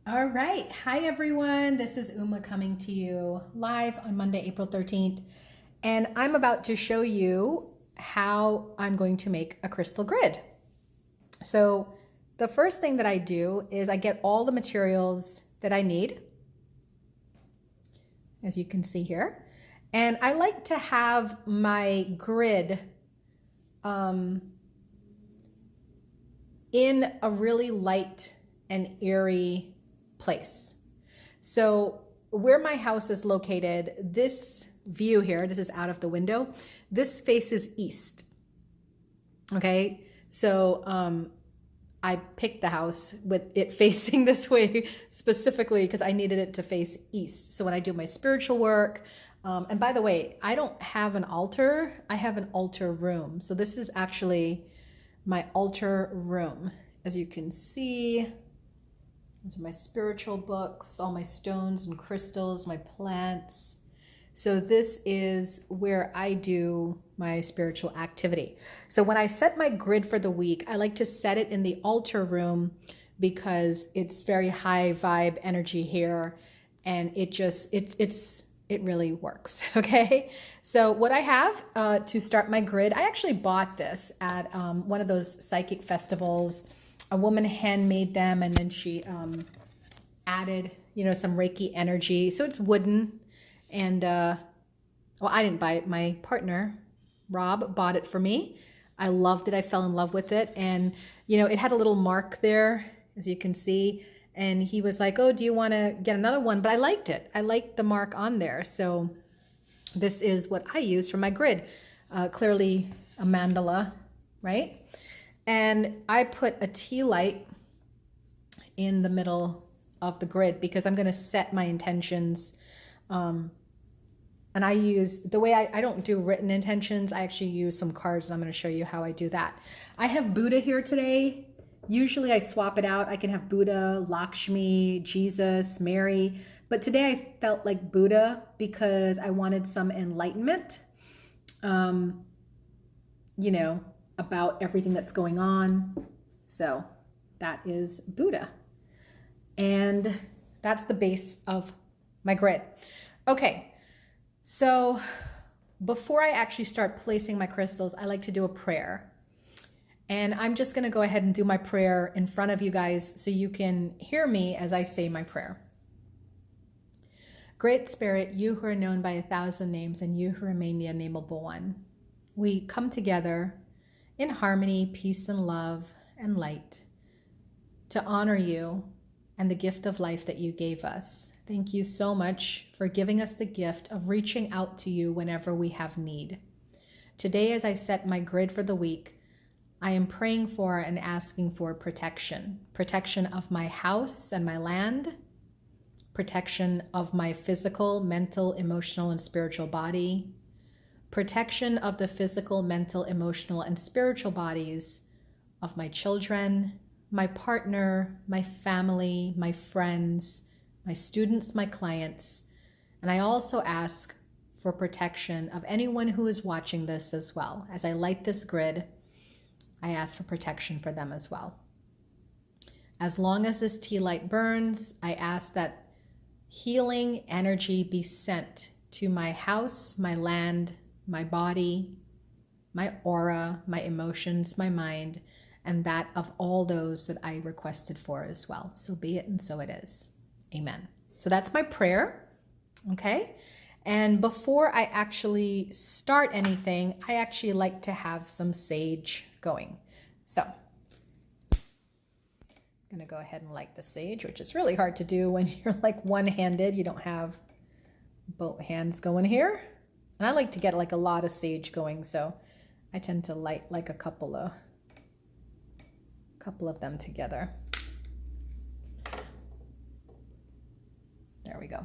All right. Hi, everyone. This is Uma coming to you live on Monday, April 13th. And I'm about to show you how I'm going to make a crystal grid. So the first thing that I do is I get all the materials that I need, as you can see here. And I like to have my grid in a really light and airy place. So where my house is located, this view here, this is out of the window, this faces east. Okay, so I picked the house with it facing this way specifically because I needed it to face east. So when I do my spiritual work, and by the way, I don't have an altar, I have an altar room. So this is actually my altar room. As you can see, these are my spiritual books, all my stones and crystals, my plants. So this is where I do my spiritual activity. So when I set my grid for the week, I like to set it in the altar room because it's very high vibe energy here, and it really works. Okay. So what I have to start my grid, I actually bought this at one of those psychic festivals. A woman handmade them, and then she added, some Reiki energy. So it's wooden, and well, I didn't buy it. My partner, Rob, bought it for me. I loved it. I fell in love with it, and it had a little mark there, as you can see. And he was like, "Oh, do you want to get another one?" But I liked it. I liked the mark on there. So this is what I use for my grid. Clearly a mandala, right? And I put a tea light in the middle of the grid because I'm going to set my intentions. And I use, the way I don't do written intentions, I actually use some cards, and I'm going to show you how I do that. I have Buddha here today. Usually I swap it out. I can have Buddha, Lakshmi, Jesus, Mary. But today I felt like Buddha because I wanted some enlightenment. About everything that's going on. So that is Buddha. And that's the base of my grid. Okay, so before I actually start placing my crystals, I like to do a prayer. And I'm just going to go ahead and do my prayer in front of you guys so you can hear me as I say my prayer. Great Spirit, you who are known by 1,000 names and you who remain the unnameable one, we come together in harmony, peace, and love, and light, to honor you and the gift of life that you gave us. Thank you so much for giving us the gift of reaching out to you whenever we have need. Today, as I set my grid for the week, I am praying for and asking for protection. Protection of my house and my land, protection of my physical, mental, emotional, and spiritual body, protection of the physical, mental, emotional, and spiritual bodies of my children, my partner, my family, my friends, my students, my clients. And I also ask for protection of anyone who is watching this as well. As I light this grid, I ask for protection for them as well. As long as this tea light burns, I ask that healing energy be sent to my house, my land, my body, my aura, my emotions, my mind, and that of all those that I requested for as well. So be it, and so it is. Amen. So that's my prayer, okay? And before I actually start anything, I actually like to have some sage going. So I'm gonna go ahead and light the sage, which is really hard to do when you're like one-handed. You don't have both hands going here. And I like to get like a lot of sage going, so I tend to light like a couple of them together. There we go.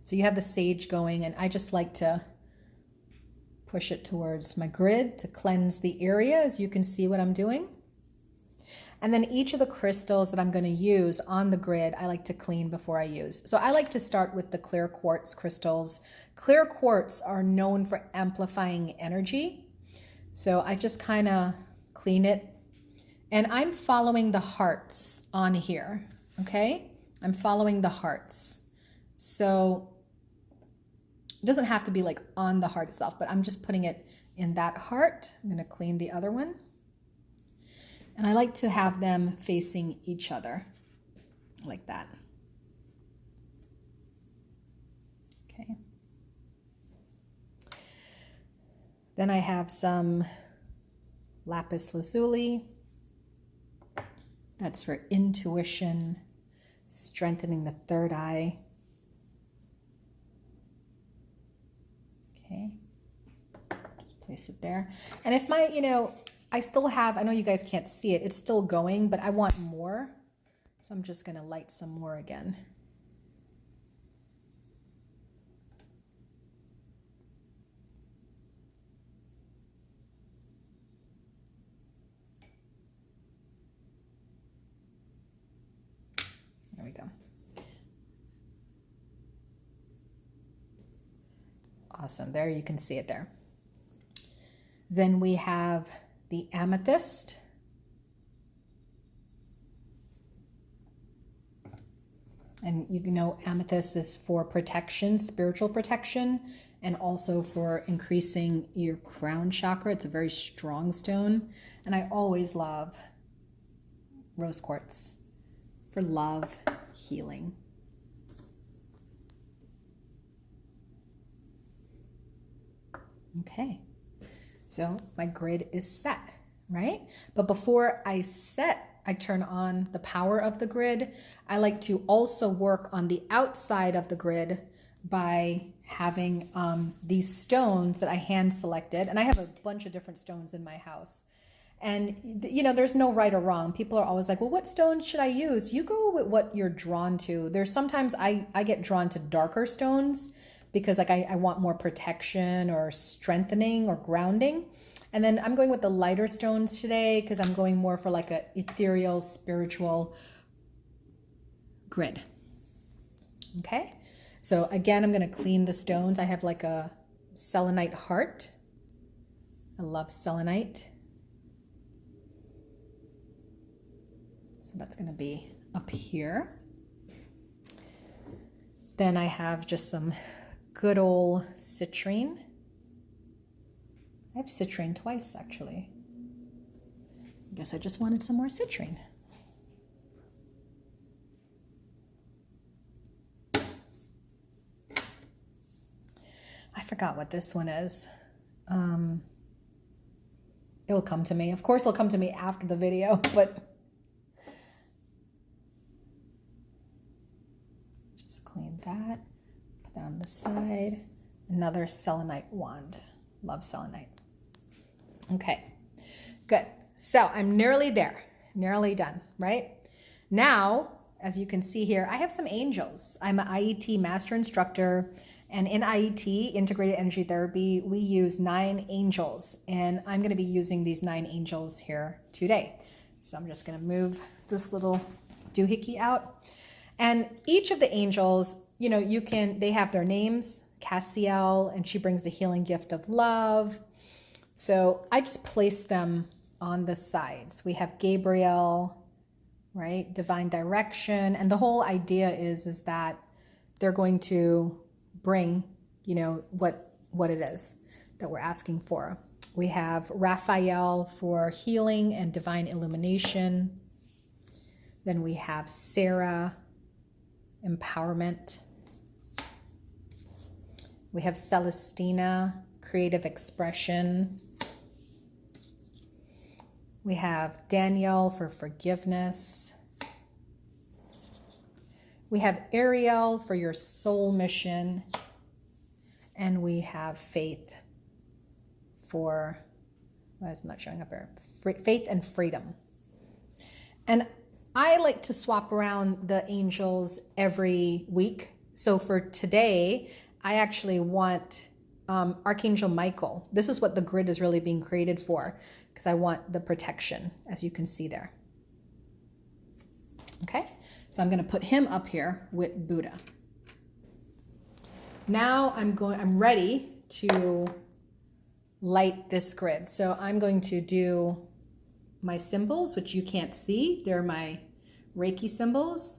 So you have the sage going, and I just like to push it towards my grid to cleanse the area, as you can see what I'm doing. And then each of the crystals that I'm going to use on the grid, I like to clean before I use. So I like to start with the clear quartz crystals. Clear quartz are known for amplifying energy. So I just kind of clean it. And I'm following the hearts on here, okay? I'm following the hearts. So it doesn't have to be like on the heart itself, but I'm just putting it in that heart. I'm going to clean the other one. And I like to have them facing each other like that. Okay. Then I have some lapis lazuli. That's for intuition, strengthening the third eye. Okay. Just place it there. And if my, I still have, I know you guys can't see it, it's still going, but I want more. So I'm just going to light some more again. There we go. Awesome. There you can see it there. Then we have the amethyst. And you know, amethyst is for protection, spiritual protection, and also for increasing your crown chakra. It's a very strong stone. And I always love rose quartz for love, healing. Okay, so my grid is set, right? But before I turn on the power of the grid. I like to also work on the outside of the grid by having these stones that I hand selected. And I have a bunch of different stones in my house. And, there's no right or wrong. People are always like, well, what stone should I use? You go with what you're drawn to. There's sometimes I get drawn to darker stones because I want more protection or strengthening or grounding. And then I'm going with the lighter stones today because I'm going more for like a ethereal, spiritual grid. Okay. So again, I'm going to clean the stones. I have like a selenite heart. I love selenite. So that's going to be up here. Then I have just some good old citrine. I have citrine twice, actually. I guess I just wanted some more citrine. I forgot what this one is. It'll come to me. Of course, it'll come to me after the video, but just clean that. Put that on the side. Another selenite wand. Love selenite. Okay, good. So I'm nearly there, nearly done, right? Now, as you can see here, I have some angels. I'm an IET master instructor, and in IET, Integrated Energy Therapy, we use 9 angels, and I'm gonna be using these 9 angels here today. So I'm just gonna move this little doohickey out. And each of the angels, they have their names, Cassiel, and she brings the healing gift of love. So I just place them on the sides. We have Gabriel, right? Divine direction. And the whole idea is that they're going to bring, what it is that we're asking for. We have Raphael for healing and divine illumination. Then we have Sarah, empowerment. We have Celestina, creative expression. We have Danielle for forgiveness. We have Ariel for your soul mission. And we have Faith for, why is it not showing up here? Faith and freedom. And I like to swap around the angels every week. So for today, I actually want Archangel Michael. This is what the grid is really being created for, because I want the protection, as you can see there. Okay, so I'm going to put him up here with Buddha. Now I'm ready to light this grid. So I'm going to do my symbols, which you can't see. They're my Reiki symbols.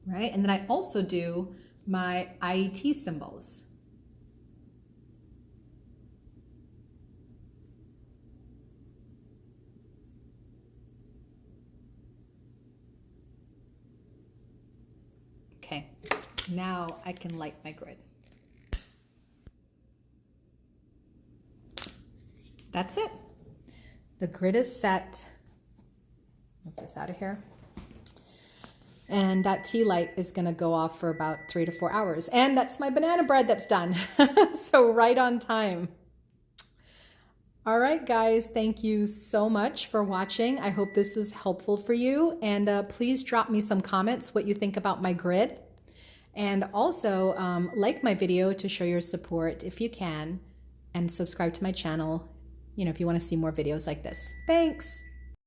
right? And then I also do my IET symbols. Okay, now I can light my grid. That's it. The grid is set. Move this out of here. And that tea light is gonna go off for about 3 to 4 hours. And that's my banana bread that's done. So right on time. All right, guys, thank you so much for watching. I hope this is helpful for you. And please drop me some comments what you think about my grid. And also like my video to show your support if you can, and subscribe to my channel, if you want to see more videos like this. Thanks.